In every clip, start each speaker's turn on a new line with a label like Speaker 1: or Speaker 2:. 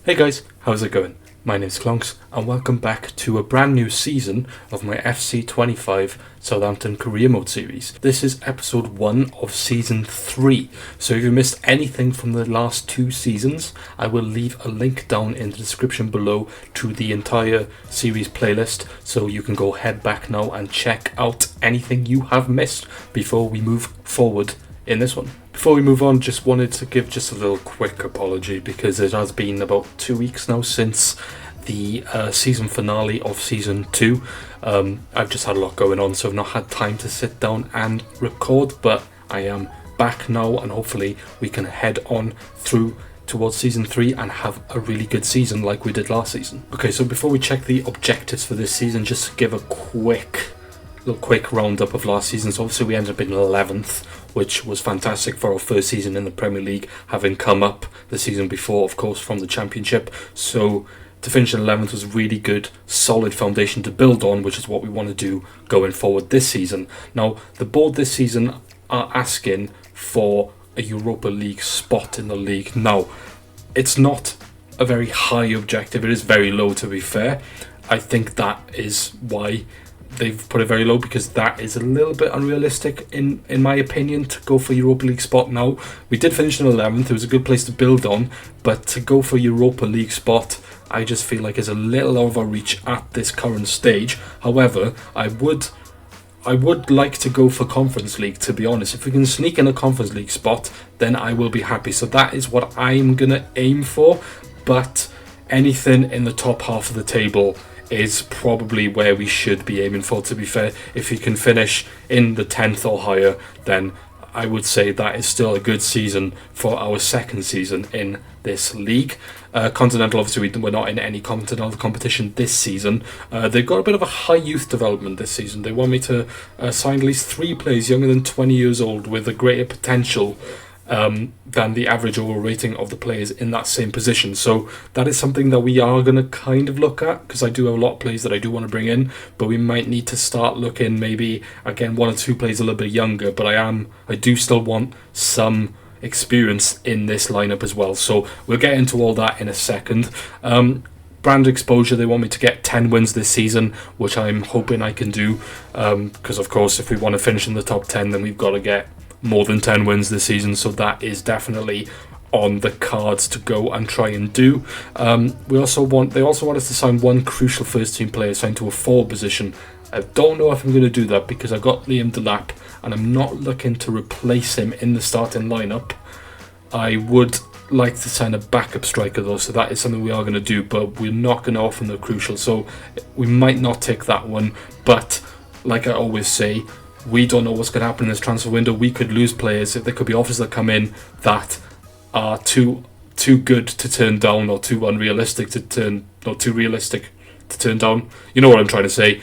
Speaker 1: Hey guys, how's it going? My name's Clonks and welcome back to a brand new season of my FC25 Southampton Career Mode series. This is episode 1 of season 3, so if you missed anything from the last 2 seasons, I will leave a link down in the description below to the entire series playlist, so you can go head back now and check out anything you have missed before we move forward in this one. Before we move on, just wanted to give just a little quick apology because it has been about 2 weeks now since the season finale of season 2. I've just had a lot going on, so I've not had time to sit down and record, but I am back now and hopefully we can head on through towards season 3 and have a really good season like we did last season. Okay, so before we check the objectives for this season, just to give a quick roundup of last season. So obviously we ended up in 11th, which was fantastic for our first season in the Premier League, having come up the season before, of course, from the Championship. So to finish in 11th was a really good, solid foundation to build on, which is what we want to do going forward this season. Now, the board this season are asking for a Europa League spot in the league. Now, it's not a very high objective. It is very low, to be fair. I think that is why they've put it very low, because that is a little bit unrealistic in my opinion to go for Europa League spot now. We did finish in 11th, it was a good place to build on, but to go for Europa League spot I just feel like is a little overreach at this current stage. However, I would like to go for Conference League, to be honest. If we can sneak in a Conference League spot, then I will be happy. So that is what I'm going to aim for, but anything in the top half of the table is probably where we should be aiming for, to be fair. If you can finish in the 10th or higher, then I would say that is still a good season for our second season in this league. Continental, obviously we're not in any continental competition this season. They've got a bit of a high youth development this season. They want me to sign at least 3 players younger than 20 years old with a greater potential than the average overall rating of the players in that same position. So that is something that we are going to kind of look at, because I do have a lot of players that I do want to bring in, but we might need to start looking maybe again 1 or 2 players a little bit younger, but I do still want some experience in this lineup as well. So we'll get into all that in a second. Brand exposure, they want me to get 10 wins this season, which I'm hoping I can do, because of course if we want to finish in the top 10, then we've got to get more than 10 wins this season, so that is definitely on the cards to go and try and do. They also want us to sign 1 crucial first team player signed to a forward position. I don't know if I'm going to do that because I've got Liam Delap and I'm not looking to replace him in the starting lineup. I would like to sign a backup striker though, so that is something we are going to do, but we're not going to offer the crucial, so we might not take that one. But like I always say, we don't know what's going to happen in this transfer window. We could lose players. If there could be offers that come in that are too good to turn down, or too realistic to turn down. You know what I'm trying to say.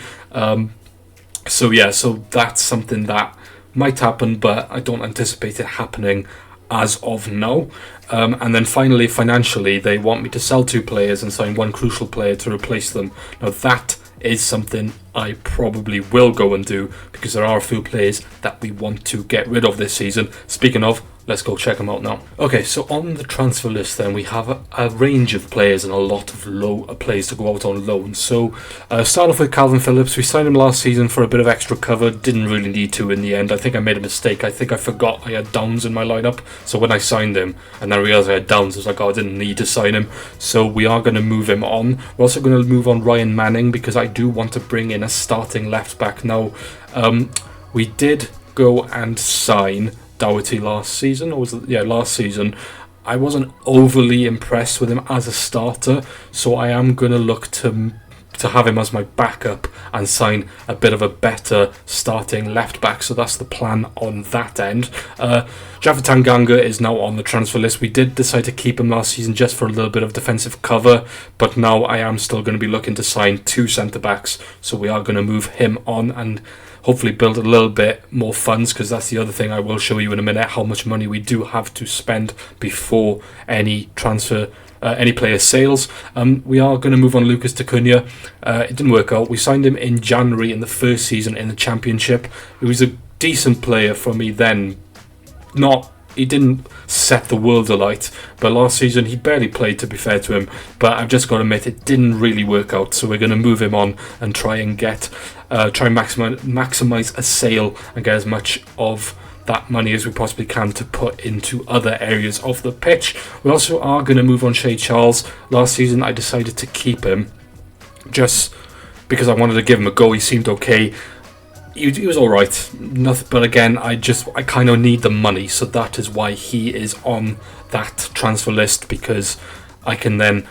Speaker 1: So that's something that might happen, but I don't anticipate it happening as of now. And then finally, financially, they want me to sell 2 players and sign 1 crucial player to replace them. Now that is something I probably will go and do, because there are a few players that we want to get rid of this season. Speaking of, let's go check them out now. Okay, so on the transfer list then, we have a range of players and a lot of players to go out on loan. So start off with Calvin Phillips. We signed him last season for a bit of extra cover. Didn't really need to in the end. I think I made a mistake. I think I forgot I had Downs in my lineup. So when I signed him and I realised I had Downs, I was like, oh, I didn't need to sign him. So we are going to move him on. We're also going to move on Ryan Manning, because I do want to bring in a starting left back. Now, we did go and sign Doherty last season, last season. I wasn't overly impressed with him as a starter, so I am going to look to have him as my backup and sign a bit of a better starting left back. So that's the plan on that end. Jaffa Tanganga is now on the transfer list. We did decide to keep him last season just for a little bit of defensive cover, but now I am still going to be looking to sign 2 centre backs, so we are going to move him on and hopefully build a little bit more funds, because that's the other thing I will show you in a minute, how much money we do have to spend before any player sales. We are going to move on Lucas Tacunha. It didn't work out. We signed him in January in the first season in the Championship. He was a decent player for me then. Not he didn't set the world alight, but last season he barely played, to be fair to him. But I've just got to admit, it didn't really work out, so we're going to move him on and try and maximize a sale and get as much of that money as we possibly can to put into other areas of the pitch. We also are going to move on Shay Charles. Last season I decided to keep him just because I wanted to give him a go. He seemed okay. He was alright, nothing. But again, I kind of need the money, so that is why he is on that transfer list, because I can then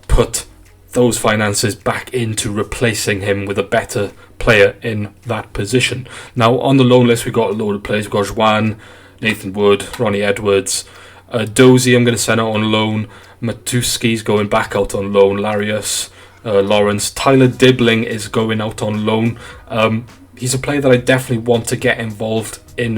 Speaker 1: put those finances back into replacing him with a better player in that position. Now, on the loan list, we've got a load of players. We've got Juan, Nathan Wood, Ronnie Edwards, Dozie I'm going to send out on loan, Matuski's going back out on loan, Larius, Lawrence, Tyler Dibbling is going out on loan. He's a player that I definitely want to get involved in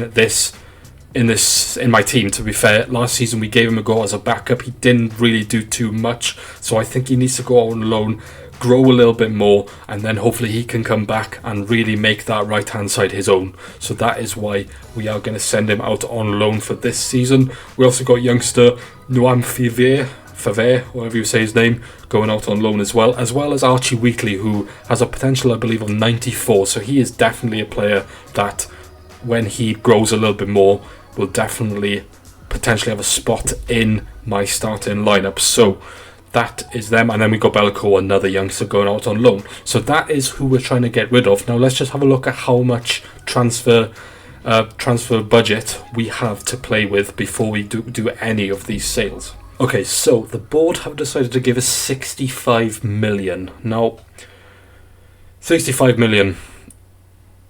Speaker 1: my team, to be fair. Last season we gave him a go as a backup. He didn't really do too much, so I think he needs to go on loan, grow a little bit more, and then hopefully he can come back and really make that right hand side his own. So that is why we are going to send him out on loan for this season. We also got youngster Noam Favre, whatever you say his name, going out on loan as well as Archie Wheatley, who has a potential, I believe, of 94. So he is definitely a player that, when he grows a little bit more, will definitely potentially have a spot in my starting lineup. So that is them. And then we got Bellico, another youngster, going out on loan. So that is who we're trying to get rid of. Now let's just have a look at how much transfer budget we have to play with before we do any of these sales. Okay, so the board have decided to give us 65 million. Now, 65 million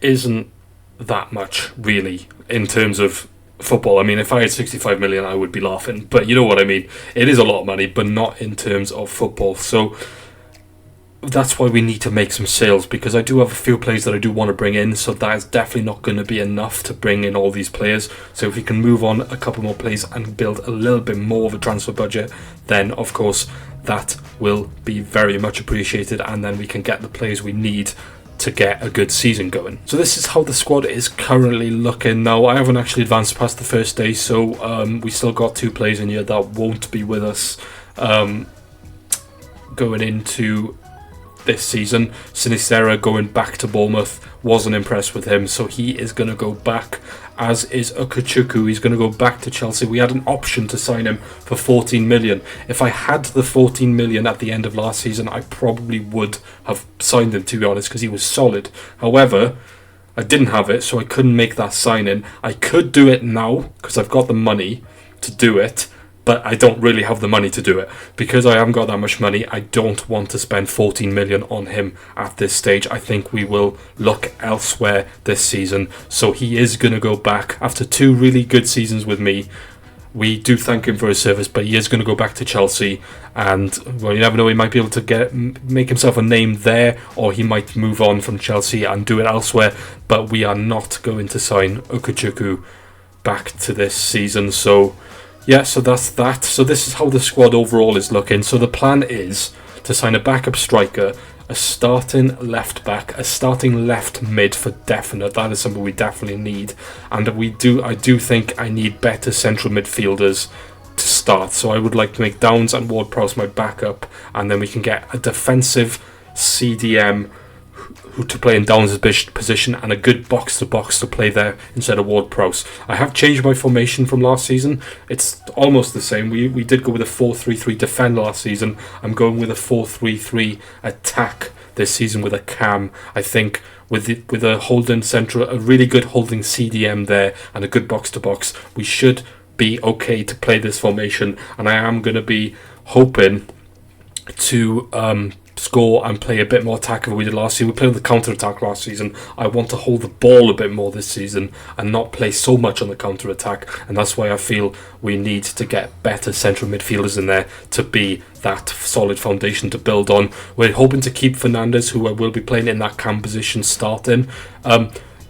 Speaker 1: isn't that much, really, in terms of football. I mean, if I had 65 million, I would be laughing. But you know what I mean. It is a lot of money, but not in terms of football. So that's why we need to make some sales, because I do have a few players that I do want to bring in, so that is definitely not going to be enough to bring in all these players. So if we can move on a couple more players and build a little bit more of a transfer budget, then of course that will be very much appreciated, and then we can get the players we need to get a good season going. So this is how the squad is currently looking. Now, I haven't actually advanced past the first day, so we still got 2 players in here that won't be with us going into this season. Sinistera going back to Bournemouth, wasn't impressed with him, so he is going to go back, as is Okuchukwu. He's going to go back to Chelsea. We had an option to sign him for 14 million. If I had the 14 million at the end of last season, I probably would have signed him, to be honest, because he was solid. However, I didn't have it, so I couldn't make that signing. I could do it now because I've got the money to do it, but I don't really have the money to do it. Because I haven't got that much money, I don't want to spend 14 million on him at this stage. I think we will look elsewhere this season. So he is going to go back after 2 really good seasons with me. We do thank him for his service, but he is going to go back to Chelsea, and well, you never know, he might be able to make himself a name there, or he might move on from Chelsea and do it elsewhere. But we are not going to sign Okuchukwu back to this season. So yeah, so that's that. So this is how the squad overall is looking. So the plan is to sign a backup striker, a starting left back, a starting left mid for definite. That is something we definitely need. And I do think I need better central midfielders to start. So I would like to make Downs and Ward-Prowse my backup, and then we can get a defensive CDM who to play in Downs' position, and a good box-to-box to play there instead of Ward-Prowse. I have changed my formation from last season. It's almost the same. We did go with a 4-3-3 defend last season. I'm going with a 4-3-3 attack this season with a cam. I think with a holding central, a really good holding CDM there, and a good box-to-box, we should be okay to play this formation. And I am going to be hoping to score and play a bit more attack than we did last season. We played with the counter-attack last season. I want to hold the ball a bit more this season and not play so much on the counter-attack, and that's why I feel we need to get better central midfielders in there to be that solid foundation to build on. We're hoping to keep Fernandes, who I will be playing in that cam position, starting.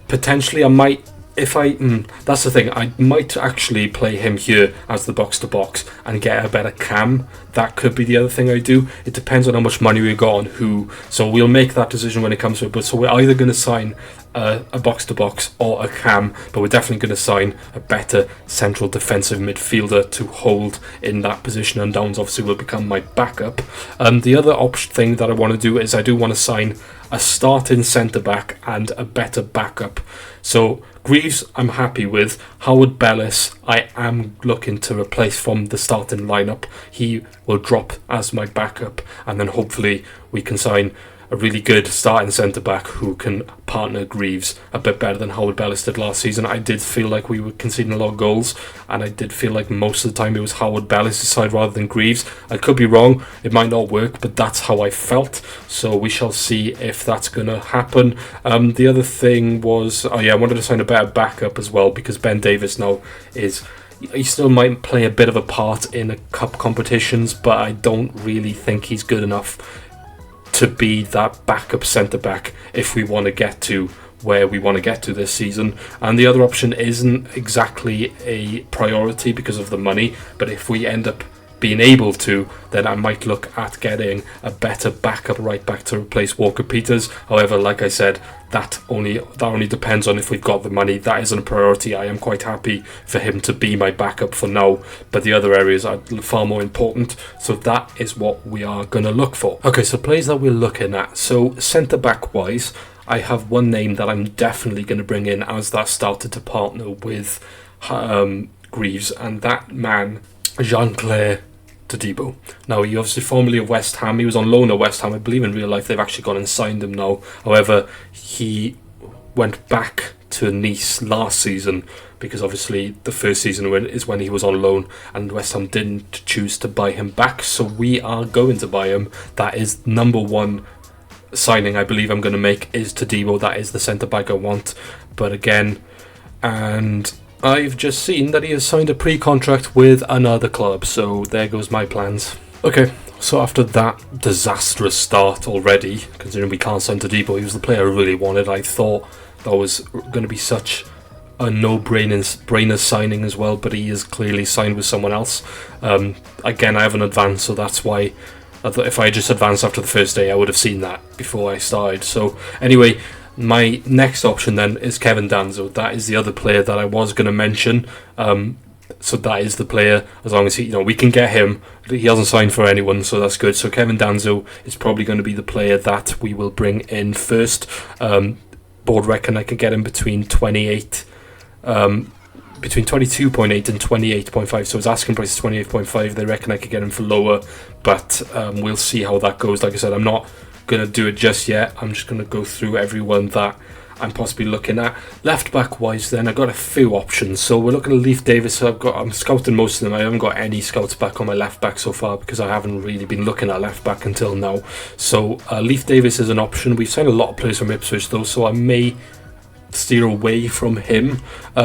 Speaker 1: Potentially I might, that's the thing, I might actually play him here as the box-to-box and get a better cam. That could be the other thing I do. It depends on how much money we got on who. So we'll make that decision when it comes to it. But so we're either going to sign a box-to-box or a cam, but we're definitely going to sign a better central defensive midfielder to hold in that position, and Downs obviously will become my backup. The other thing that I want to do is I do want to sign a starting centre-back and a better backup. So Greaves I'm happy with. Howard Bellis I am looking to replace from the starting lineup. He will drop as my backup, and then hopefully we can sign a really good starting centre-back who can partner Greaves a bit better than Howard Bellis did last season. I did feel like we were conceding a lot of goals, and I did feel like most of the time it was Howard Bellis' side rather than Greaves. I could be wrong, it might not work, but that's how I felt, so we shall see if that's going to happen. The other thing was, I wanted to sign a better backup as well, because Ben Davies now he still might play a bit of a part in a cup competitions, but I don't really think he's good enough to be that backup centre-back if we want to get to where we want to get to this season. And the other option isn't exactly a priority because of the money, but if we end up being able to, then I might look at getting a better backup right back to replace Walker Peters. However, like I said, that only depends on if we've got the money. That isn't a priority. I am quite happy for him to be my backup for now, but the other areas are far more important, so that is what we are going to look for. Okay, so players that we're looking at. So centre back wise, I have one name that I'm definitely going to bring in as that starter to partner with Greaves, and that man, Jean-Claire Todibo. Now, he obviously formerly of West Ham. He was on loan at West Ham. I believe in real life they've actually gone and signed him now. However, he went back to Nice last season because obviously the first season is when he was on loan, and West Ham didn't choose to buy him back. So we are going to buy him. That is number one signing I believe I'm going to make is Todibo. That is the centre back I want. But again, and I've just seen that he has signed a pre-contract with another club, so there goes my plans. Okay, so after that disastrous start already, considering we can't sign Todibo, he was the player I really wanted. I thought that was going to be such a no-brainer signing as well, but he is clearly signed with someone else. Again, I haven't advanced, so that's why I thought if I just advanced after the first day, I would have seen that before I started. So anyway, my next option then is Kevin Danzo. That is the other player that I was going to mention. So that is the player, as long as we can get him. He hasn't signed for anyone, so that's good. So Kevin Danzo is probably going to be the player that we will bring in first. Board reckon I could get him between 22.8 and 28.5. So his asking price is 28.5. They reckon I could get him for lower, but we'll see how that goes. Like I said, I'm not going to do it just yet. I'm just going to go through everyone that I'm possibly looking at. Left back wise then, I've got a few options. So we're looking at Leif Davis. I'm scouting most of them. I haven't got any scouts back on my left back so far because I haven't really been looking at left back until now. So Leif Davis is an option. We've signed a lot of players from Ipswich though, so I may steer away from him.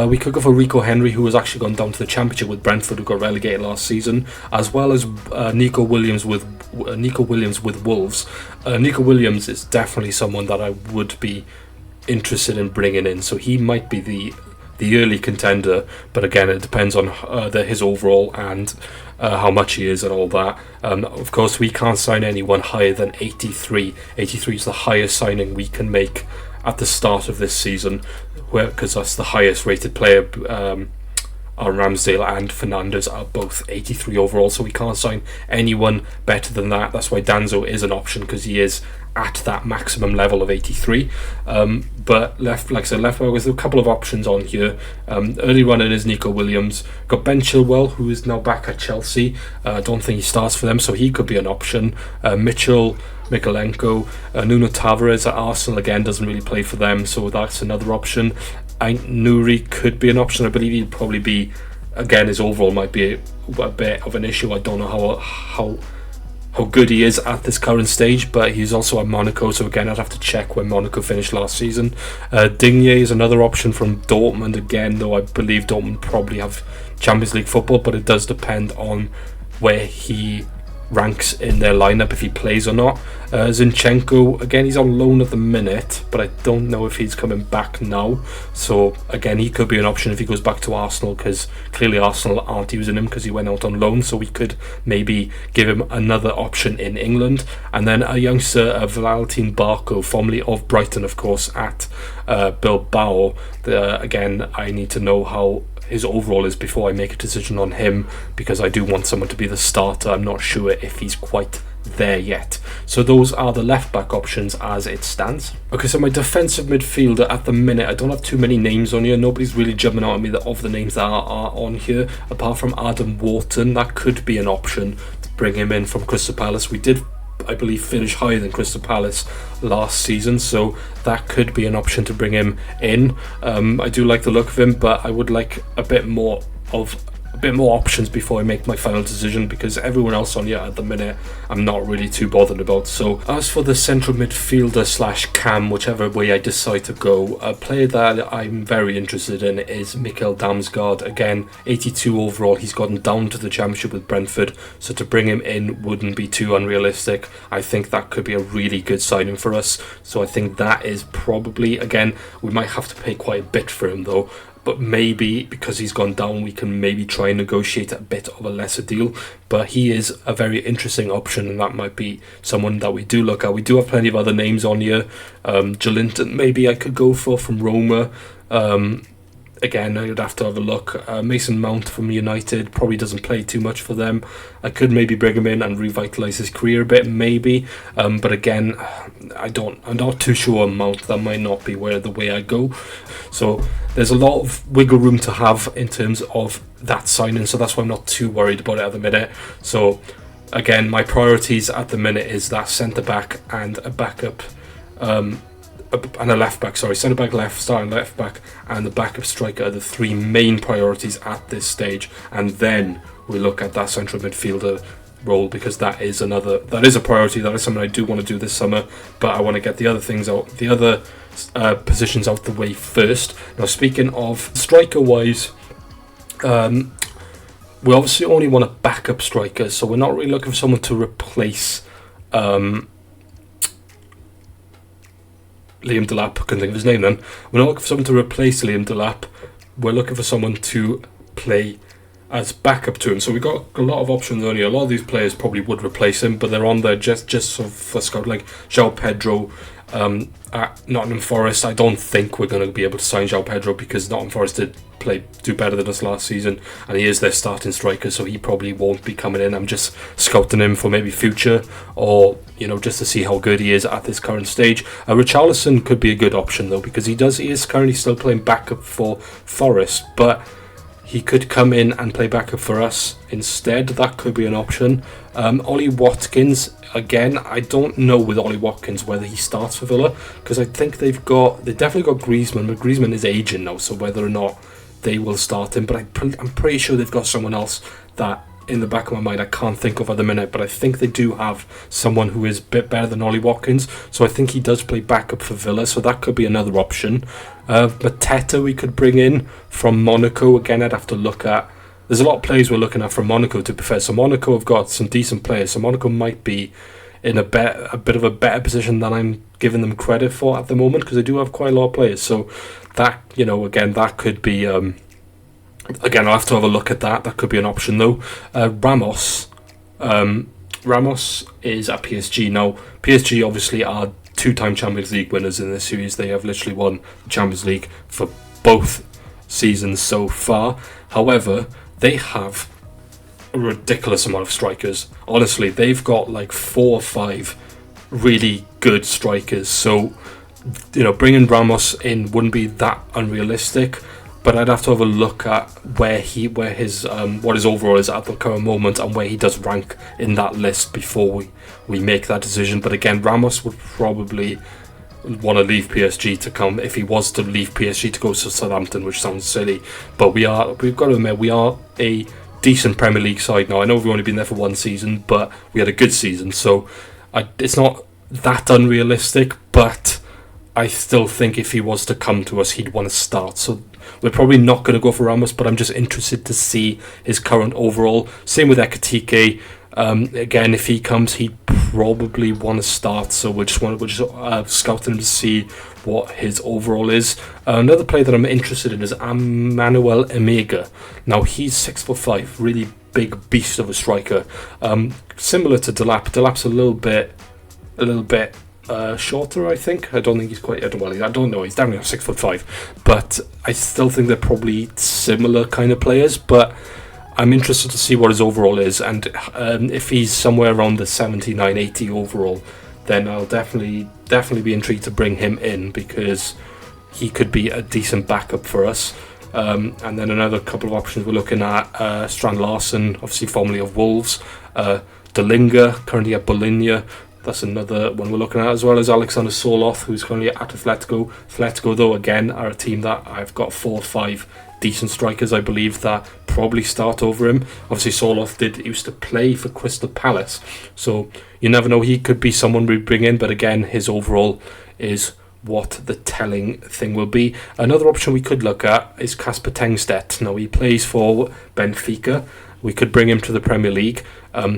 Speaker 1: We could go for Rico Henry, who has actually gone down to the Championship with Brentford, who got relegated last season, as well as Nico Williams with Wolves. Nico Williams is definitely someone that I would be interested in bringing in, so he might be the early contender, but again it depends on his overall and how much he is and all that. Of course, we can't sign anyone higher than 83. 83 is the highest signing we can make at the start of this season, because that's the highest rated player. Ramsdale and Fernandes are both 83 overall, so we can't sign anyone better than that. That's why Danzo is an option, because he is at that maximum level of 83. But left back with a couple of options on here. Early running is Nico Williams. Got Ben Chilwell, who is now back at Chelsea. I don't think he starts for them, so he could be an option. Mikalenko, Nuno Tavares at Arsenal, again doesn't really play for them, so that's another option. Nuri could be an option. I believe he'd probably be, again, his overall might be a bit of an issue. I don't know how good he is at this current stage, but he's also at Monaco, so again I'd have to check when Monaco finished last season. Digne is another option from Dortmund, again, though I believe Dortmund probably have Champions League football, but it does depend on where he ranks in their lineup, if he plays or not. Zinchenko, again, he's on loan at the minute, but I don't know if he's coming back now. So again, he could be an option if he goes back to Arsenal, because clearly Arsenal aren't using him because he went out on loan. So we could maybe give him another option in England. And then a youngster, Valentin Barco, formerly of Brighton, of course, at Bilbao. Again, I need to know how his overall is before I make a decision on him, because I do want someone to be the starter. I'm not sure if he's quite there yet. So those are the left back options as it stands. Okay, so my defensive midfielder at the minute, I don't have too many names on here. Nobody's really jumping out at me of the names that are on here, apart from Adam Wharton. That could be an option to bring him in from Crystal Palace. We did, I believe, finish higher than Crystal Palace last season, so that could be an option to bring him in. I do like the look of him, but I would like a bit more options before I make my final decision, because everyone else on here at the minute I'm not really too bothered about. So as for the central midfielder / cam, whichever way I decide to go, a player that I'm very interested in is Mikkel Damsgaard. Again, 82 overall, he's gotten down to the Championship with Brentford, so to bring him in wouldn't be too unrealistic. I think that could be a really good signing for us, so I think that is probably, again, we might have to pay quite a bit for him though, but maybe because he's gone down, we can maybe try and negotiate a bit of a lesser deal. But he is a very interesting option, and that might be someone that we do look at. We do have plenty of other names on here. Jolinton, maybe I could go for from Roma. Again, I'd have to have a look. Mason Mount from United probably doesn't play too much for them. I could maybe bring him in and revitalise his career a bit, maybe. But again, I'm not too sure on Mount. That might not be the way I go. So there's a lot of wiggle room to have in terms of that signing. So that's why I'm not too worried about it at the minute. So again, my priorities at the minute is that centre back and a backup. And a left back, centre back, starting left back, and the backup striker are the three main priorities at this stage. And then we look at that central midfielder role, because that is a priority. That is something I do want to do this summer, but I want to get the other things out, the other positions out the way first. Now, speaking of striker wise, we obviously only want a backup striker, so we're not really looking for someone to replace Liam Delap. Couldn't think of his name then. We're not looking for someone to replace Liam Delap. We're looking for someone to play as backup to him. So we've got a lot of options on here. A lot of these players probably would replace him, but they're on there just for scout, like João Pedro at Nottingham Forest. I don't think we're going to be able to sign João Pedro, because Nottingham Forest did do better than us last season, and he is their starting striker, so he probably won't be coming in. I'm just scouting him for maybe future, or just to see how good he is at this current stage. Richarlison could be a good option though, because he is currently still playing backup for Forest, but he could come in and play backup for us instead. That could be an option. Ollie Watkins, again, I don't know with Ollie Watkins whether he starts for Villa, because I think they've definitely got Griezmann, but Griezmann is aging now, so whether or not they will start him. But I'm pretty sure they've got someone else that, in the back of my mind, I can't think of at the minute, but I think they do have someone who is a bit better than Ollie Watkins, so I think he does play backup for Villa, so that could be another option. Mateta we could bring in from Monaco. Again, I'd have to look at, there's a lot of players we're looking at from Monaco, to be fair. So Monaco have got some decent players, so Monaco might be in a bit of a better position than I'm giving them credit for at the moment, because they do have quite a lot of players. So that, again, that could be again, I'll have to have a look at that. That could be an option though. Ramos is at PSG now. PSG obviously are two-time Champions League winners in this series. They have literally won the Champions League for both seasons so far. However, they have a ridiculous amount of strikers. Honestly, they've got like 4 or 5 really good strikers. So, bringing Ramos in wouldn't be that unrealistic. But I'd have to have a look at what his overall is at the current moment, and where he does rank in that list before we make that decision. But again, Ramos would probably want to leave PSG to come, if he was to leave PSG to go to Southampton, which sounds silly. But we've got to admit, we are a decent Premier League side now. I know we've only been there for 1 season, but we had a good season, so it's not that unrealistic. But I still think if he was to come to us, he'd want to start. So we're probably not going to go for Ramos, but I'm just interested to see his current overall. Same with Ekitike. Again, if he comes, he'd probably want to start, so we're just scouting him to see what his overall is. Another player that I'm interested in is Manuel Emega. Now, he's 6'5", really big beast of a striker. Similar to Delap. Delap's a little bit shorter, I think. I don't think he's quite. I don't know. He's definitely 6'5", but I still think they're probably similar kind of players. But I'm interested to see what his overall is, and if he's somewhere around the 79, 80 overall, then I'll definitely be intrigued to bring him in, because he could be a decent backup for us. And then another couple of options we're looking at: Strand Larsen, obviously formerly of Wolves, Delinga, currently at Bologna. That's another one we're looking at, as well as Alexander Soloth, who's currently at Atletico. Atletico, though, again, are a team that I've got 4 or 5 decent strikers, I believe, that probably start over him. Obviously, Soloth used to play for Crystal Palace, so you never know, he could be someone we bring in, but again, his overall is what the telling thing will be. Another option we could look at is Kasper Tengstedt. Now, he plays for Benfica. We could bring him to the Premier League.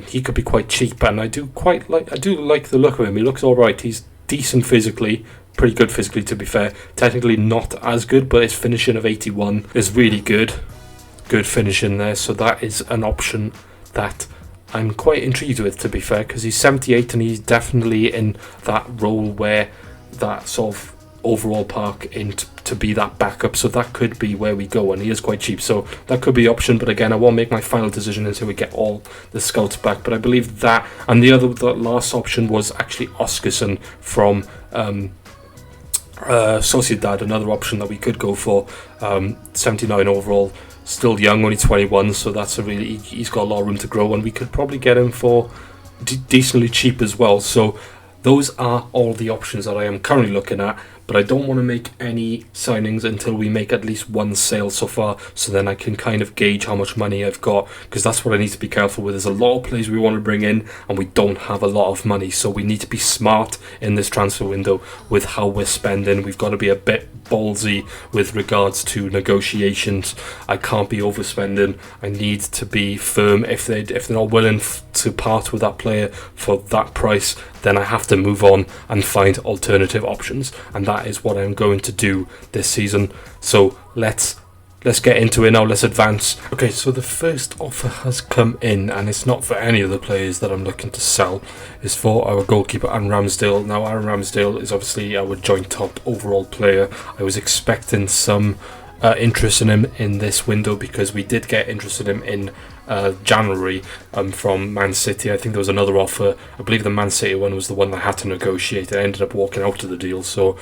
Speaker 1: He could be quite cheap, and I do like the look of him. He looks all right. He's decent physically, pretty good physically, to be fair. Technically not as good, but his finishing of 81 is really good. Good finishing there, so that is an option that I'm quite intrigued with, to be fair, because he's 78 and he's definitely in that role where that sort of overall park in to be that backup, so that could be where we go, and he is quite cheap, so that could be an option. But again, I won't make my final decision until we get all the scouts back. But I believe that, and the last option was actually Oscarson from Sociedad, another option that we could go for. 79 overall, still young, only 21, so that's he's got a lot of room to grow, and we could probably get him for decently cheap as well. So those are all the options that I am currently looking at, but I don't want to make any signings until we make at least one sale so far, so then I can kind of gauge how much money I've got, because that's what I need to be careful with. There's a lot of players we want to bring in, and we don't have a lot of money, so we need to be smart in this transfer window with how we're spending. We've got to be a bit ballsy with regards to negotiations. I can't be overspending. I need to be firm. If they're not willing to part with that player for that price, then I have to move on and find alternative options, and that is what I'm going to do this season. So let's get into it now. Let's advance. Okay, so the first offer has come in, and it's not for any of the players that I'm looking to sell. It's for our goalkeeper, Aaron Ramsdale. Now, Aaron Ramsdale is obviously our joint top overall player. I was expecting some interest in him in this window, because we did get interested in him in January from Man City. I think there was another offer. I believe the Man City one was the one that I had to negotiate. I ended up walking out of the deal, so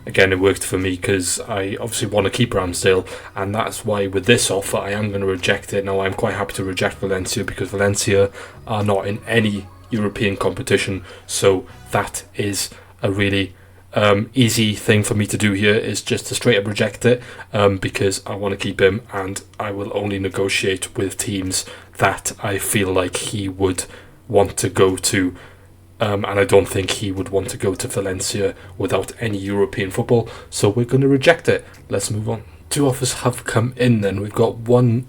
Speaker 1: again, it worked for me, because I obviously want to keep Ramsdale, and that's why with this offer I am going to reject it. Now, I'm quite happy to reject Valencia, because Valencia are not in any European competition, so that is a really easy thing for me to do here, is just to straight up reject it, because I want to keep him, and I will only negotiate with teams that I feel like he would want to go to, and I don't think he would want to go to Valencia without any European football, so we're going to reject it. Let's move on. 2 offers have come in then. We've got one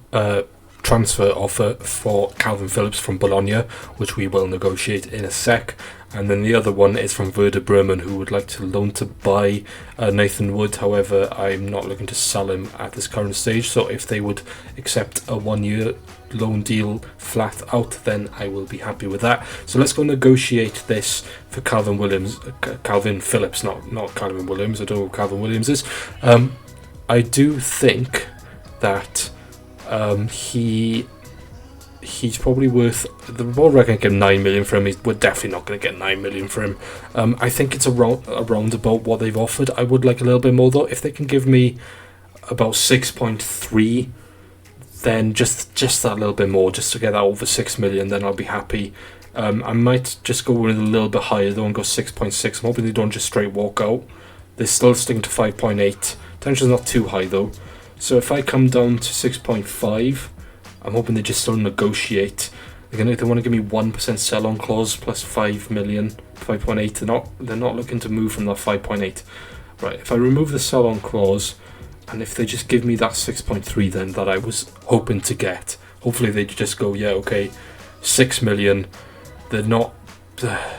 Speaker 1: transfer offer for Calvin Phillips from Bologna, which we will negotiate in a sec. And then the other one is from Werder Bremen, who would like to loan to buy Nathan Wood. However, I'm not looking to sell him at this current stage, so if they would accept a 1-year loan deal flat out, then I will be happy with that. So let's go negotiate this for Calvin Phillips, not Calvin Williams. I don't know who Calvin Williams is. I do think that he's probably worth, the board reckon get 9 million for him. We're definitely not going to get 9 million for him. I think it's around about what they've offered. I would like a little bit more though. If they can give me about 6.3, then just that little bit more, just to get that over 6 million, then I'll be happy. I might just go with a little bit higher though and go 6.6. I'm hoping they don't just straight walk out. They're still sticking to 5.8. Tension's not too high though. So if I come down to 6.5, I'm hoping they just still negotiate. They want to give me 1% sell-on clause plus 5 million, 5.8. They're not looking to move from that 5.8. Right, if I remove the sell-on clause, and if they just give me that 6.3 then that I was hoping to get, hopefully they just go, yeah, okay, 6 million. They're not.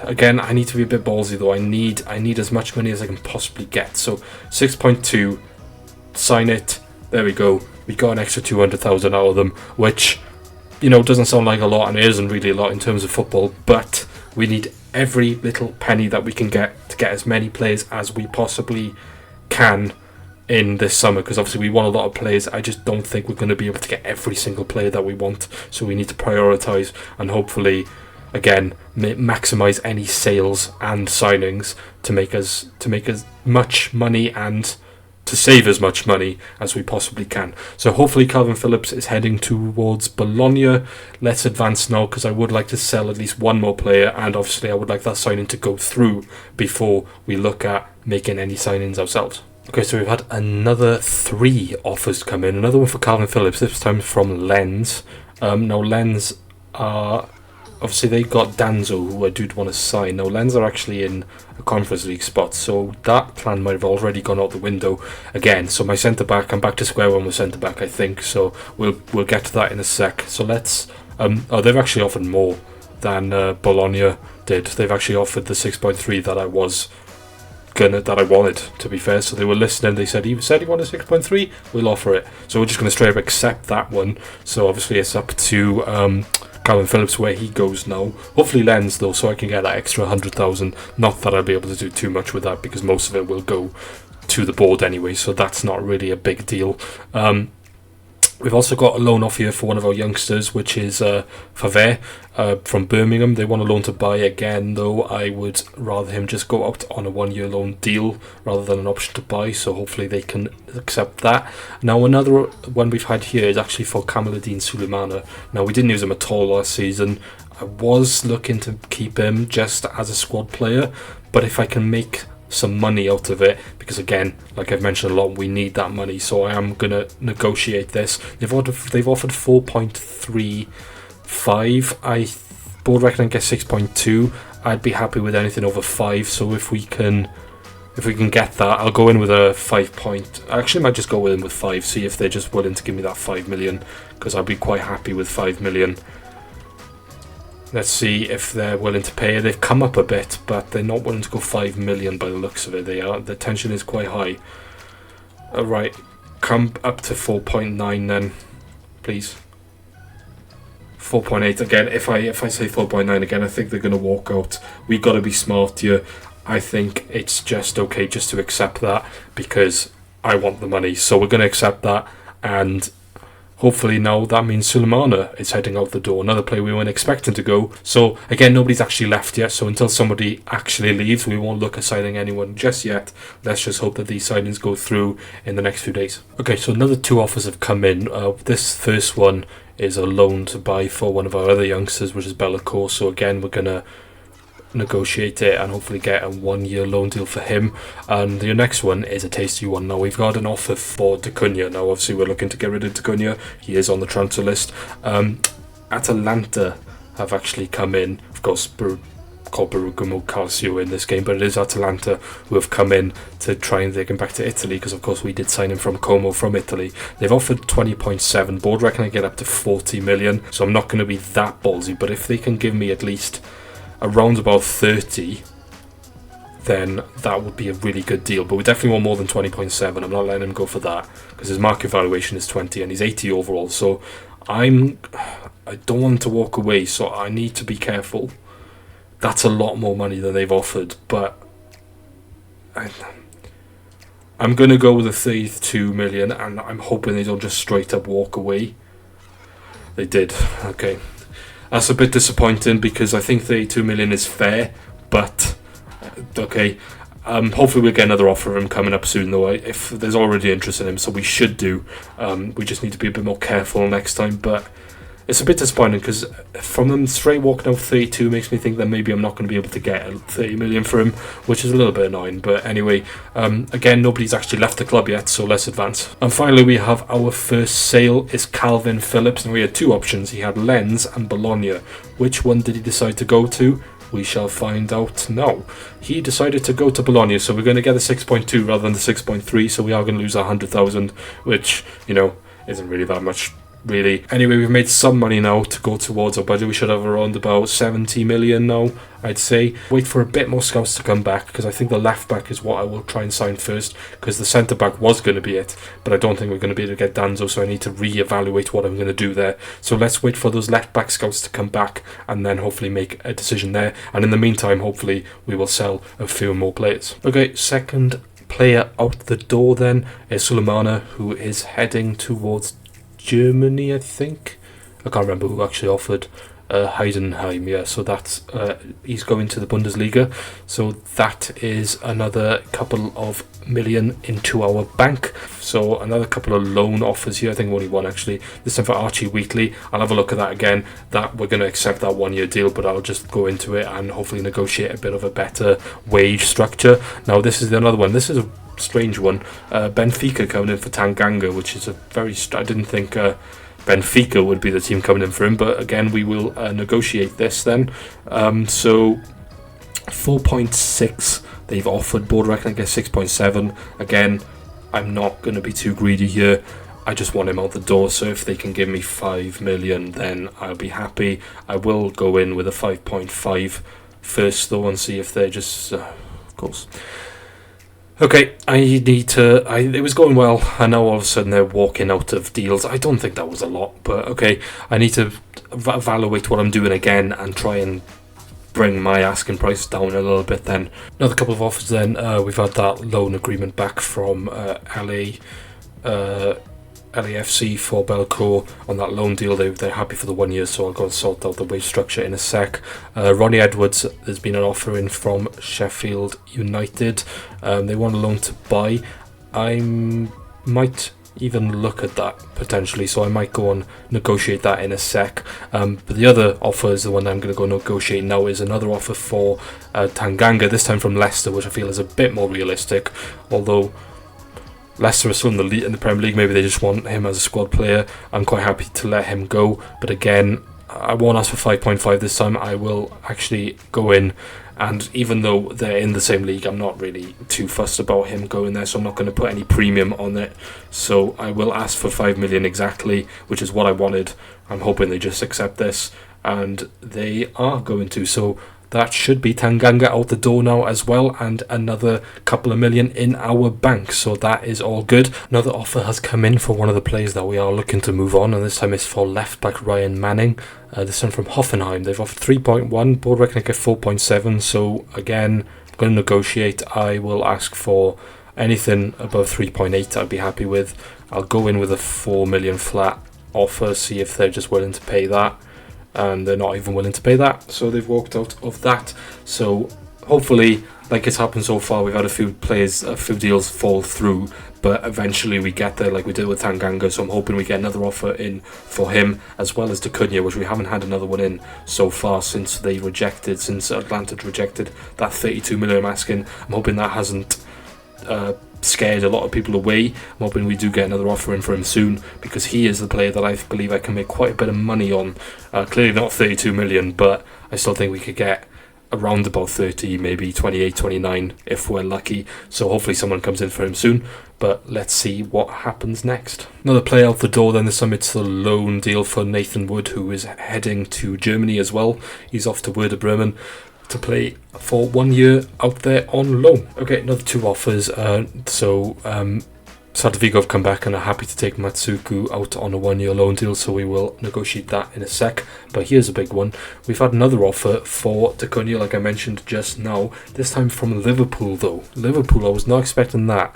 Speaker 1: Again, I need to be a bit ballsy though. I need as much money as I can possibly get. So 6.2, sign it. There we go. We got an extra 200,000 out of them, which, doesn't sound like a lot, and it isn't really a lot in terms of football. But we need every little penny that we can get to get as many players as we possibly can in this summer, because obviously we want a lot of players. I just don't think we're going to be able to get every single player that we want. So we need to prioritise and hopefully, again, maximise any sales and signings to make as much money and to save as much money as we possibly can. So hopefully Calvin Phillips is heading towards Bologna. Let's advance now, because I would like to sell at least one more player, and obviously I would like that signing to go through before we look at making any signings ourselves. Okay, so we've had another 3 offers come in. Another one for Calvin Phillips, this time from Lens. Now Lens are... Obviously they got Danzo, who I do want to sign. Now Lens are actually in a Conference League spot, so that plan might have already gone out the window again. So my centre-back, I'm back to square one with centre-back, I think. So we'll get to that in a sec. So let's... they've actually offered more than Bologna did. They've actually offered the 6.3 that I wanted, to be fair. So they were listening. They said he wanted 6.3, we'll offer it. So we're just going to straight up accept that one. So obviously it's up to Calvin Phillips where he goes now. Hopefully Lens though, so I can get that extra 100,000. Not that I'll be able to do too much with that, because most of it will go to the board anyway, so that's not really a big deal. We've also got a loan off here for one of our youngsters, which is Favre from Birmingham. They want a loan to buy again, though. I would rather him just go out on a 1-year loan deal rather than an option to buy, so hopefully they can accept that. Now, another one we've had here is actually for Kamaluddin Sulemana. Now, we didn't use him at all last season. I was looking to keep him just as a squad player, but if I can make some money out of it, because again, like I've mentioned a lot, we need that money, so I am going to negotiate this. They've offered 4.35. Board reckon I get 6.2. I'd be happy with anything over 5, so if we can get that, I'll go in with a 5 point. I actually might just go in with 5, see if they're just willing to give me that 5 million, because I'd be quite happy with 5 million. Let's see if they're willing to pay. They've come up a bit, but they're not willing to go 5 million by the looks of it. The tension is quite high. Alright, come up to 4.9 then, please. 4.8 again. If I say 4.9 again, I think they're going to walk out. We've got to be smart here. I think it's just okay just to accept that, because I want the money. So we're going to accept that, and hopefully now that means Sulemana is heading out the door. Another player we weren't expecting to go. So again, nobody's actually left yet. So until somebody actually leaves, we won't look at signing anyone just yet. Let's just hope that these signings go through in the next few days. Okay, so another 2 offers have come in. This first one is a loan to buy for one of our other youngsters, which is Bellacore. So again, we're going to negotiate it and hopefully get a 1-year loan deal for him. And the next one is a tasty one. Now we've got an offer for D'Acunha. Now obviously we're looking to get rid of D'Acunha. He is on the transfer list. Atalanta have actually come in, of course called Bergamo Calcio in this game, but it is Atalanta who have come in to try and take him back to Italy, because of course we did sign him from Como from Italy. They've offered 20.7. Board reckon I get up to 40 million, so I'm not going to be that ballsy, but if they can give me at least around about 30, then that would be a really good deal. But we definitely want more than 20.7. I'm not letting him go for that, because his market valuation is 20 and he's 80 overall. So I don't want him to walk away, so I need to be careful. That's a lot more money than they've offered, but I'm going to go with a 32 million, and I'm hoping they don't just straight up walk away. They did. Okay. That's a bit disappointing, because I think 32 million is fair, but okay. Hopefully we'll get another offer of him coming up soon, though. If there's already interest in him, so we should do. We just need to be a bit more careful next time, but it's a bit disappointing, because from them straight walking out 32 makes me think that maybe I'm not going to be able to get 30 million for him, which is a little bit annoying. But anyway, again, nobody's actually left the club yet, so let's advance. And finally, we have our first sale is Calvin Phillips, and we had 2 options. He had Lens and Bologna. Which one did he decide to go to? We shall find out now. He decided to go to Bologna, so we're going to get the 6.2 rather than the 6.3, so we are going to lose 100,000, which, isn't really that much really. Anyway, we've made some money now to go towards our budget. We should have around about 70 million now, I'd say. Wait for a bit more scouts to come back, because I think the left back is what I will try and sign first, because the centre back was going to be it, but I don't think we're going to be able to get Danzo, so I need to re-evaluate what I'm going to do there. So let's wait for those left back scouts to come back and then hopefully make a decision there. And in the meantime, hopefully we will sell a few more players. Okay, second player out the door then is Sulemana, who is heading towards Germany, I think. I can't remember who actually offered. Heidenheim, yeah, so that's he's going to the Bundesliga, so that is another couple of million into our bank. So another couple of loan offers here. I think only one actually, this time for Archie Wheatley. I'll have a look at that again. That we're going to accept that 1 year deal, but I'll just go into it and hopefully negotiate a bit of a better wage structure. Now this is another one. This is a strange one. Benfica coming in for Tanganga, which is a very I didn't think Benfica would be the team coming in for him, but again we will negotiate this then. So 4.6 they've offered. Board reckon I get 6.7. Again, I'm not going to be too greedy here. I just want him out the door, so if they can give me 5 million then I'll be happy. I will go in with a 5.5 first though and see if they're just of course. Okay, it was going well, and now all of a sudden they're walking out of deals. I don't think that was a lot, but okay, I need to evaluate what I'm doing again and try and bring my asking price down a little bit then. Another couple of offers then. We've had that loan agreement back from LAFC for Belco on that loan deal. They're happy for the 1 year, so I'll go and sort out the wage structure in a sec. Ronnie Edwards, there's been an offer in from Sheffield United. They want a loan to buy. I might even look at that potentially, so I might go and negotiate that in a sec. But the other offer is the one I'm going to go negotiate now, is another offer for Tanganga, this time from Leicester, which I feel is a bit more realistic, although Leicester are still in the Premier League. Maybe they just want him as a squad player. I'm quite happy to let him go, but again, I won't ask for 5.5 this time. I will actually go in, and even though they're in the same league, I'm not really too fussed about him going there, so I'm not going to put any premium on it. So I will ask for 5 million exactly, which is what I wanted. I'm hoping they just accept this, and they are going to. So that should be Tanganga out the door now as well, and another couple of million in our bank, so that is all good. Another offer has come in for one of the players that we are looking to move on, and this time it's for left back Ryan Manning. This one from Hoffenheim. They've offered 3.1, board reckon I get 4.7, so again, I'm going to negotiate. I will ask for anything above 3.8 I'd be happy with. I'll go in with a 4 million flat offer, see if they're just willing to pay that. And they're not even willing to pay that, so they've walked out of that. So hopefully, like it's happened so far, we've had a few deals fall through, but eventually we get there like we did with Tanganga. So I'm hoping we get another offer in for him, as well as Dacunia, which we haven't had another one in so far since Atlanta rejected that 32 million I'm asking. I'm hoping that hasn't scared a lot of people away. I'm hoping we do get another offer in for him soon, because he is the player that I believe I can make quite a bit of money on. Clearly not 32 million, but I still think we could get around about 30, maybe 28, 29 if we're lucky. So hopefully someone comes in for him soon, but let's see what happens next. Another player out the door then, this time it's the loan deal for Nathan Wood, who is heading to Germany as well. He's off to Werder Bremen to play for 1 year out there on loan. Okay, another two offers. Celta Vigo have come back and are happy to take Matsuku out on a 1 year loan deal, so we will negotiate that in a sec. But here's a big one. We've had another offer for Dacunia, like I mentioned just now, this time from Liverpool though. Liverpool, I was not expecting that.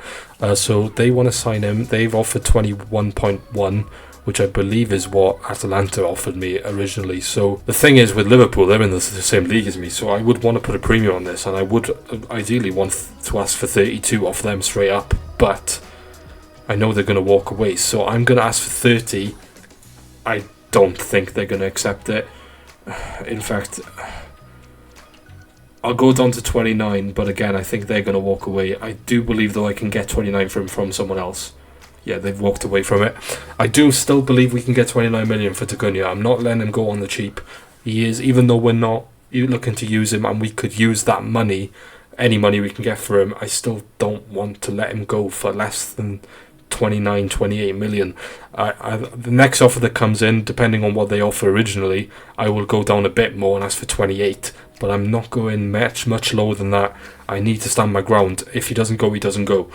Speaker 1: So they want to sign him. They've offered 21.1, which I believe is what Atalanta offered me originally. So the thing is with Liverpool, they're in the same league as me, so I would want to put a premium on this, and I would ideally want to ask for 32 off them straight up, but I know they're going to walk away, so I'm going to ask for 30. I don't think they're going to accept it. In fact, I'll go down to 29, but again, I think they're going to walk away. I do believe, though, I can get 29 from someone else. Yeah, they've walked away from it. I do still believe we can get 29 million for Dacunia. I'm not letting him go on the cheap. He is, even though we're not looking to use him and we could use that money, any money we can get for him, I still don't want to let him go for less than 29, 28 million. The next offer that comes in, depending on what they offer originally, I will go down a bit more and ask for 28. But I'm not going much lower than that. I need to stand my ground. If he doesn't go, he doesn't go.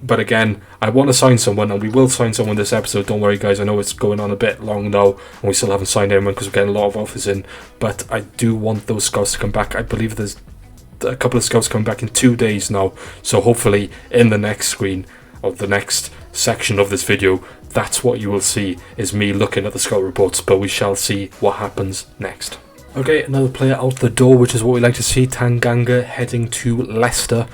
Speaker 1: But again, I want to sign someone, and we will sign someone this episode. Don't worry, guys. I know it's going on a bit long now, and we still haven't signed anyone because we're getting a lot of offers in. But I do want those scouts to come back. I believe there's a couple of scouts coming back in 2 days now. So hopefully in the next screen, or the next section of this video, that's what you will see, is me looking at the scout reports. But we shall see what happens next. Okay, another player out the door, which is what we like to see. Tanganga heading to Leicester.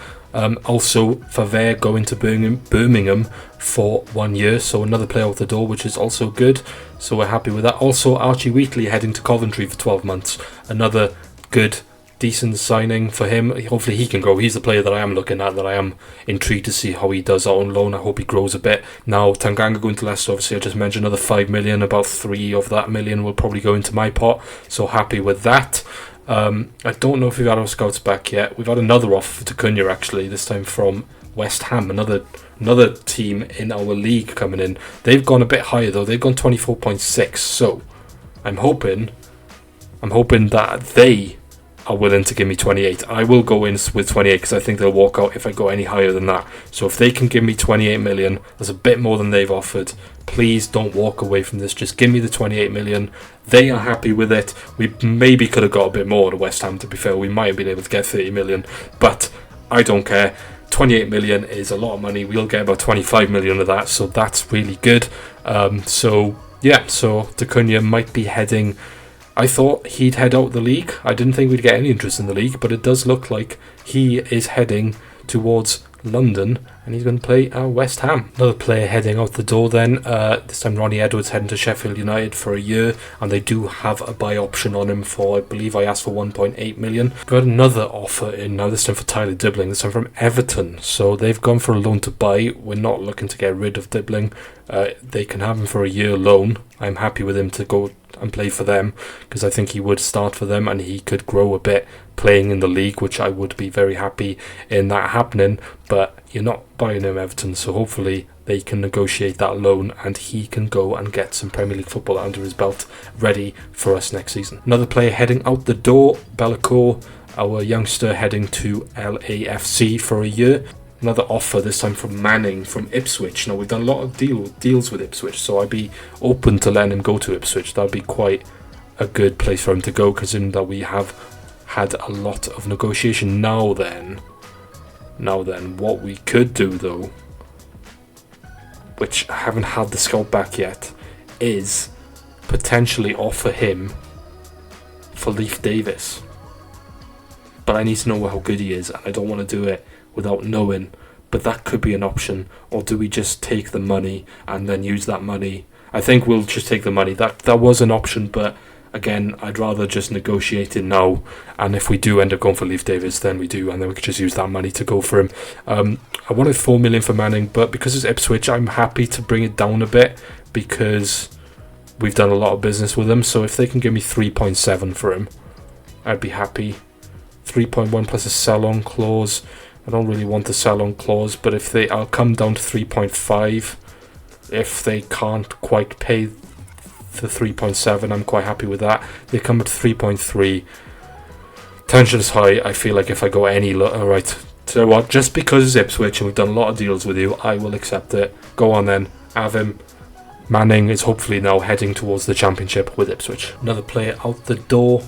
Speaker 1: Also, Favre going to Birmingham for 1 year. So another player out the door, which is also good. So we're happy with that. Also, Archie Wheatley heading to Coventry for 12 months. Another good, decent signing for him. Hopefully he can grow. He's the player that I am looking at, that I am intrigued to see how he does out on loan. I hope he grows a bit. Now, Tanganga going to Leicester, obviously I just mentioned another 5 million. About 3 of that million will probably go into my pot. So happy with that. I don't know if we've had our scouts back yet. We've had another offer to Cunha, actually, this time from West Ham, another team in our league coming in. They've gone a bit higher though. They've gone 24.6. So I'm hoping that they are willing to give me 28. I will go in with 28 because I think they'll walk out if I go any higher than that. So if they can give me 28 million, that's a bit more than they've offered. Please don't walk away from this. Just give me the 28 million. They are happy with it. We maybe could have got a bit more to West Ham, to be fair. We might have been able to get 30 million, but I don't care. 28 million is a lot of money. We'll get about 25 million of that, so that's really good. So Cunha might be heading. I thought he'd head out the league. I didn't think we'd get any interest in the league, but it does look like he is heading towards London, and he's going to play West Ham. Another player heading out the door then. This time Ronnie Edwards heading to Sheffield United for a year, and they do have a buy option on him for, I believe I asked for 1.8 million. Got another offer in now, this time for Tyler Dibbling, this time from Everton. So they've gone for a loan to buy. We're not looking to get rid of Dibbling. They can have him for a year loan. I'm happy with him to go and play for them, because I think he would start for them and he could grow a bit playing in the league, which I would be very happy in that happening. But you're not buying him Everton, so hopefully they can negotiate that loan and he can go and get some Premier League football under his belt, ready for us next season. Another player heading out the door, Bellacourt, our youngster, heading to LAFC for a year. Another offer, this time from Manning from Ipswich. Now, we've done a lot of deals with Ipswich, so I'd be open to letting him go to Ipswich. That'd be quite a good place for him to go, considering that we have had a lot of negotiation. Now then, what we could do though, which I haven't had the scout back yet, is potentially offer him for Leif Davis. But I need to know how good he is, and I don't want to do it without knowing. But that could be an option. Or do we just take the money and then use that money? I think we'll just take the money. That was an option, but again, I'd rather just negotiate it now. And if we do end up going for Leif Davis, then we do, and then we could just use that money to go for him. I wanted 4 million for Manning, but because it's Ipswich, I'm happy to bring it down a bit, because we've done a lot of business with them. So if they can give me 3.7 for him, I'd be happy. 3.1 plus a sell-on clause. I don't really want the sell-on clause, but I'll come down to 3.5. If they can't quite pay the 3.7, I'm quite happy with that. They come at 3.3. Tension is high. I feel like if I go any right, so what? Just because it's Ipswich and we've done a lot of deals with you, I will accept it. Go on then, have him. Manning is hopefully now heading towards the Championship with Ipswich. Another player out the door.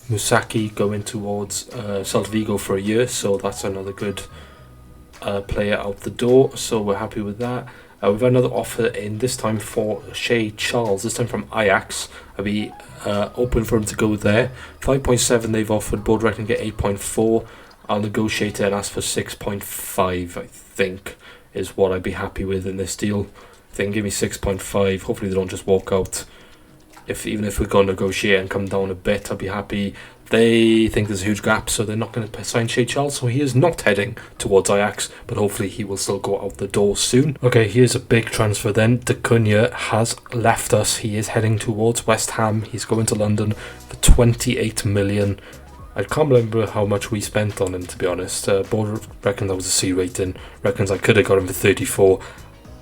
Speaker 1: Musaki going towards Celta Vigo for a year, so that's another good player out the door, so we're happy with that. We've had another offer in, this time for Shea Charles, this time from Ajax. I'll be open for him to go there. 5.7 they've offered, board reckon get 8.4. I'll negotiate it and ask for 6.5, I think, is what I'd be happy with in this deal. If they can give me 6.5, hopefully they don't just walk out. Even if we're going to negotiate and come down a bit, I'll be happy. They think there's a huge gap, so they're not going to sign Shea Charles, so he is not heading towards Ajax, but hopefully he will still go out the door soon. Okay, here's a big transfer then. Cunha has left us. He is heading towards West Ham. He's going to London for 28 million. I can't remember how much we spent on him, to be honest. Board reckoned that was a C rating, reckons I could have got him for 34.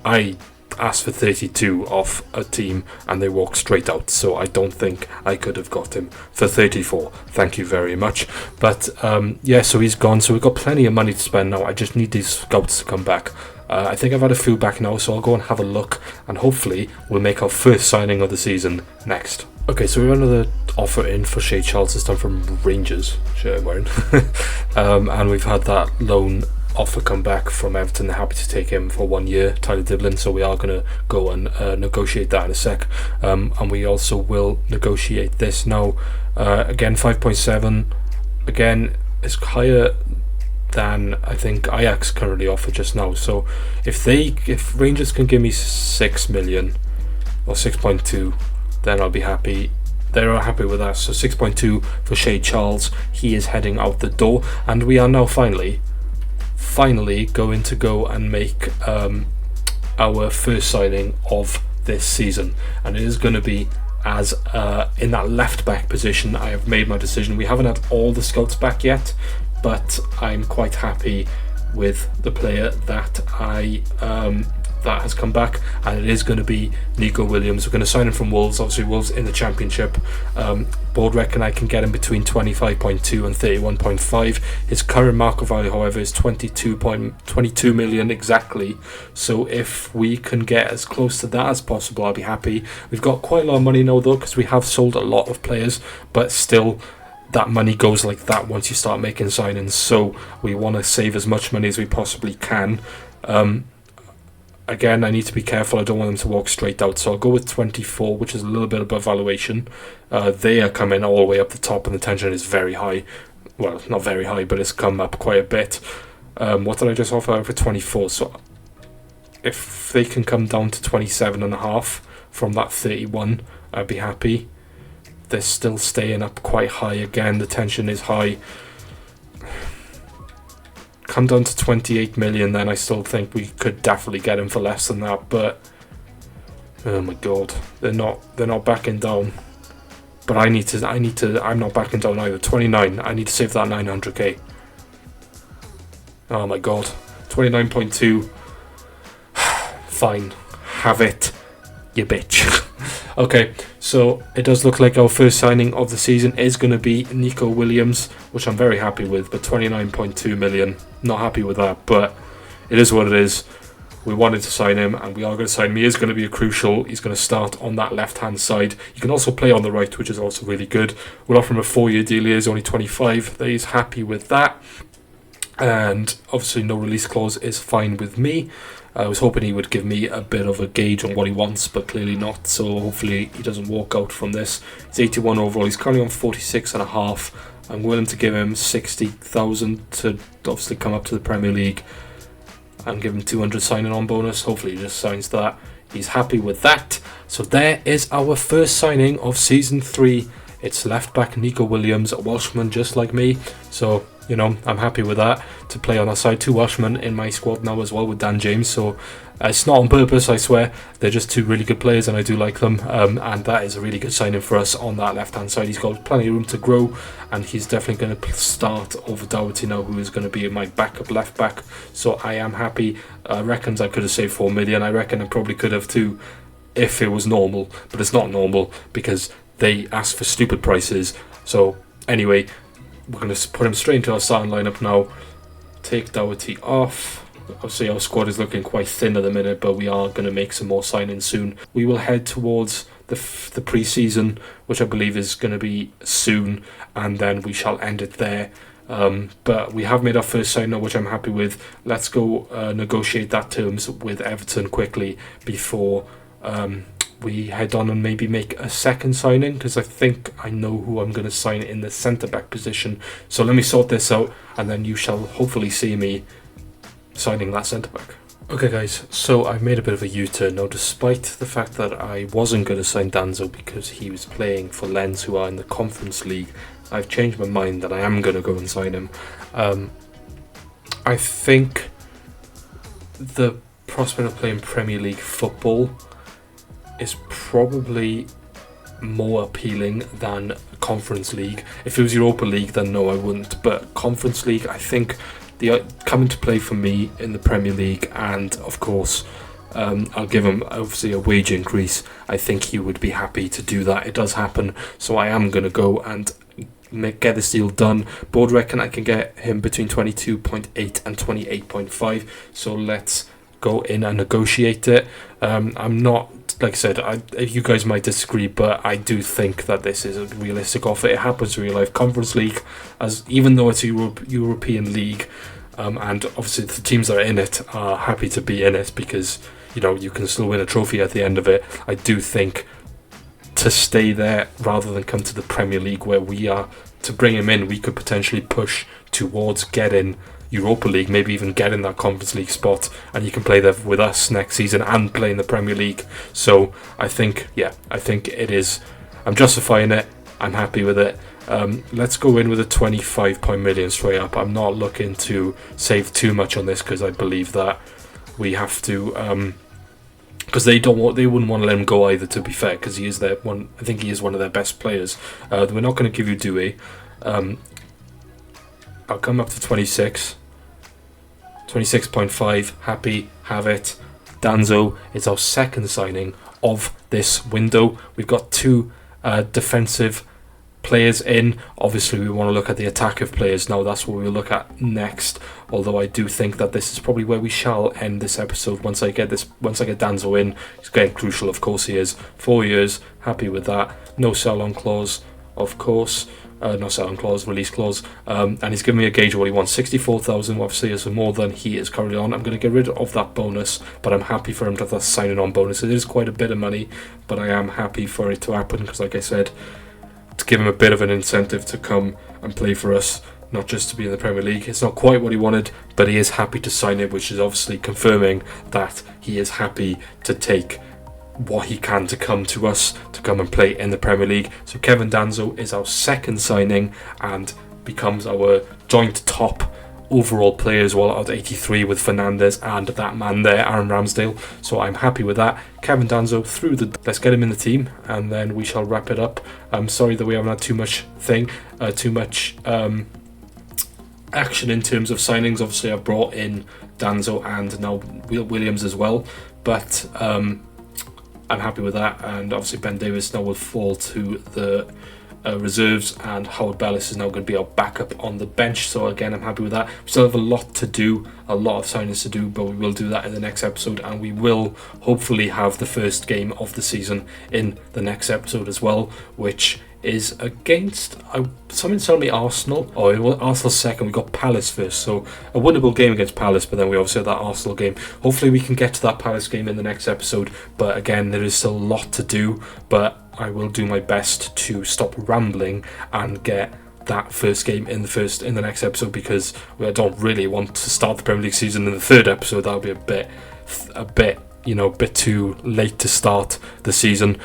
Speaker 1: I asked for 32 off a team and they walked straight out, so I don't think I could have got him for 34. Thank you very much. But so he's gone, so we've got plenty of money to spend now. I just need these scouts to come back. I think I've had a few back now, so I'll go and have a look, and hopefully we'll make our first signing of the season next. Okay, so we have another offer in for Shea Charles, this time from Rangers, shirt I'm wearing. And we've had that loan offer come back from Everton. They're happy to take him for 1 year, Tyler Diblin, so we are going to go and negotiate that in a sec. And we also will negotiate this now. Again, 5.7. Again, it's higher than I think Ajax currently offer just now. So if Rangers can give me 6 million or 6.2, then I'll be happy. They're happy with that. So 6.2 for Shea Charles. He is heading out the door, and we are now finally going to go and make our first signing of this season, and it is going to be as in that left back position. I have made my decision. We haven't had all the scouts back yet, but I'm quite happy with the player that that has come back, and it is going to be Nico Williams. We're going to sign him from Wolves. Obviously Wolves in the Championship. Board reckon I can get him between 25.2 and 31.5. His current market value, however, is 22 million exactly. So if we can get as close to that as possible, I'll be happy. We've got quite a lot of money now though, because we have sold a lot of players, but still that money goes like that once you start making signings, so we want to save as much money as we possibly can. Again, I need to be careful. I don't want them to walk straight out, so I'll go with 24, which is a little bit above valuation. They are coming all the way up the top, and the tension is very high. Well, not very high, but it's come up quite a bit. What did I just offer for 24? So if they can come down to 27.5 from that 31, I'd be happy. They're still staying up quite high again. The tension is high. Come down to 28 million, then I still think we could definitely get him for less than that. But oh my god, they're not backing down. But I need to. I'm not backing down either. 29. I need to save that 900k. Oh my god, 29.2. Fine, have it, you bitch. Okay, so it does look like our first signing of the season is going to be Nico Williams, which I'm very happy with, but 29.2 million, not happy with that, but it is what it is. We wanted to sign him, and we are going to sign him. He is going to be a crucial. He's going to start on that left-hand side. You can also play on the right, which is also really good. We'll offer him a 4-year deal. He is only 25. He's happy with that. And obviously no release clause is fine with me. I was hoping he would give me a bit of a gauge on what he wants, but clearly not, so hopefully he doesn't walk out from this. He's 81 overall, he's currently on 46.5. I'm willing to give him 60,000 to obviously come up to the Premier League and give him 200 signing on bonus. Hopefully he just signs that. He's happy with that. So there is our first signing of Season 3. It's left back Nico Williams, a Welshman just like me, so you know, I'm happy with that, to play on our side. 2 Welshmen in my squad now as well with Dan James, so it's not on purpose, I swear. They're just 2 really good players and I do like them, and that is a really good signing for us on that left hand side. He's got plenty of room to grow, and he's definitely going to start over Doherty now, who is going to be my backup left back, so I am happy. I reckon I could have saved 4 million. I reckon I probably could have too if it was normal, but it's not normal because they asked for stupid prices. So anyway, we're going to put him straight into our starting lineup now. Take Doherty off. Obviously our squad is looking quite thin at the minute, but we are going to make some more signings soon. We will head towards the pre-season, which I believe is going to be soon, and then we shall end it there. But we have made our first sign now, which I'm happy with. Let's go negotiate that terms with Everton quickly before we head on and maybe make a second signing, because I think I know who I'm going to sign in the centre-back position. So let me sort this out, and then you shall hopefully see me signing that centre-back. Okay guys, so I've made a bit of a U-turn now, despite the fact that I wasn't going to sign Danzo because he was playing for Lens, who are in the Conference League. I've changed my mind that I am going to go and sign him. I think the prospect of playing Premier League football is probably more appealing than Conference League. If it was Europa League, then no, I wouldn't. But Conference League, I think the coming to play for me in the Premier League, and of course, I'll give him obviously a wage increase. I think he would be happy to do that. It does happen, so I am going to go and get this deal done. Board reckon I can get him between 22.8 and 28.5. So let's go in and negotiate it. I'm not, like I said, you guys might disagree, but I do think that this is a realistic offer. It happens in real life. Conference League, even though it's a European league, and obviously the teams that are in it are happy to be in it because you can still win a trophy at the end of it. I do think to stay there rather than come to the Premier League where we are, to bring him in, we could potentially push towards getting Europa League, maybe even getting that Conference League spot, and you can play there with us next season and play in the Premier League. So I think it is, I'm justifying it, I'm happy with it. Let's go in with a 25 million straight up. I'm not looking to save too much on this because I believe that we have to, because they wouldn't want to let him go either, to be fair, because he is I think he is one of their best players. We're not going to give you Dewey. I'll come up to 26.5, happy, have it. Danzo is our second signing of this window. We've got two defensive players in. Obviously we want to look at the attacking players now. That's what we'll look at next, although I do think that this is probably where we shall end this episode. Once I get Danzo in, he's getting crucial, of course he is. 4 years, happy with that. No sell-on clause, of course. No sell-on clause, release clause, and he's given me a gauge of what he wants. 64,000 obviously is more than he is currently on. I'm going to get rid of that bonus, but I'm happy for him to have that signing on bonus. It is quite a bit of money, but I am happy for it to happen because, like I said, to give him a bit of an incentive to come and play for us, not just to be in the Premier League. It's not quite what he wanted, but he is happy to sign it, which is obviously confirming that he is happy to take what he can to come to us, to come and play in the Premier League. So Kevin Danzo is our second signing and becomes our joint top overall player as well at 83 with Fernandes and that man there, Aaron Ramsdale. So I'm happy with that. Kevin Danzo let's get him in the team and then we shall wrap it up. I'm sorry that we haven't had too much action in terms of signings. Obviously I've brought in Danzo and now Williams as well, but I'm happy with that, and obviously Ben Davies now will fall to the reserves, and Howard Bellis is now going to be our backup on the bench. So again, I'm happy with that. We still have a lot to do, a lot of signings to do, but we will do that in the next episode, and we will hopefully have the first game of the season in the next episode as well, which is against, something telling me Arsenal. Arsenal second, we got Palace first, so a winnable game against Palace, but then we obviously have that Arsenal game. Hopefully we can get to that Palace game in the next episode, but again, there is still a lot to do, but I will do my best to stop rambling and get that first game in the next episode, because I don't really want to start the Premier League season in the third episode. That would be a bit too late to start the season.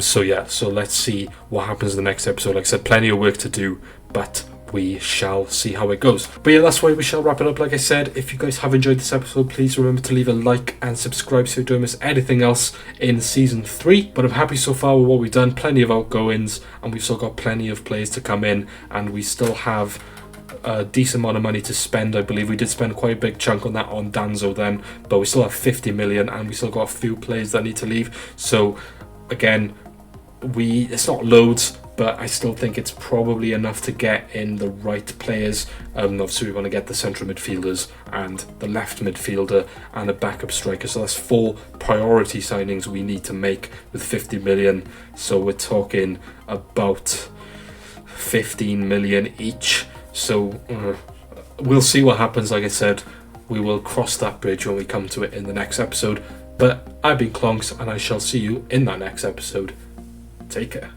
Speaker 1: So let's see what happens in the next episode. Like I said, plenty of work to do, but we shall see how it goes. But yeah, that's why we shall wrap it up. Like I said, if you guys have enjoyed this episode, please remember to leave a like and subscribe so you don't miss anything else in season 3. But I'm happy so far with what we've done. Plenty of outgoings, and we've still got plenty of players to come in, and we still have a decent amount of money to spend. I believe we did spend quite a big chunk on that on Danzo then, but we still have 50 million, and we still got a few players that need to leave. So again, it's not loads, but I still think it's probably enough to get in the right players. Obviously we want to get the central midfielders and the left midfielder and a backup striker, so that's 4 priority signings we need to make with 50 million. So we're talking about 15 million each. So we'll see what happens. Like I said, we will cross that bridge when we come to it in the next episode. But I've been Clonks, and I shall see you in that next episode. Take care.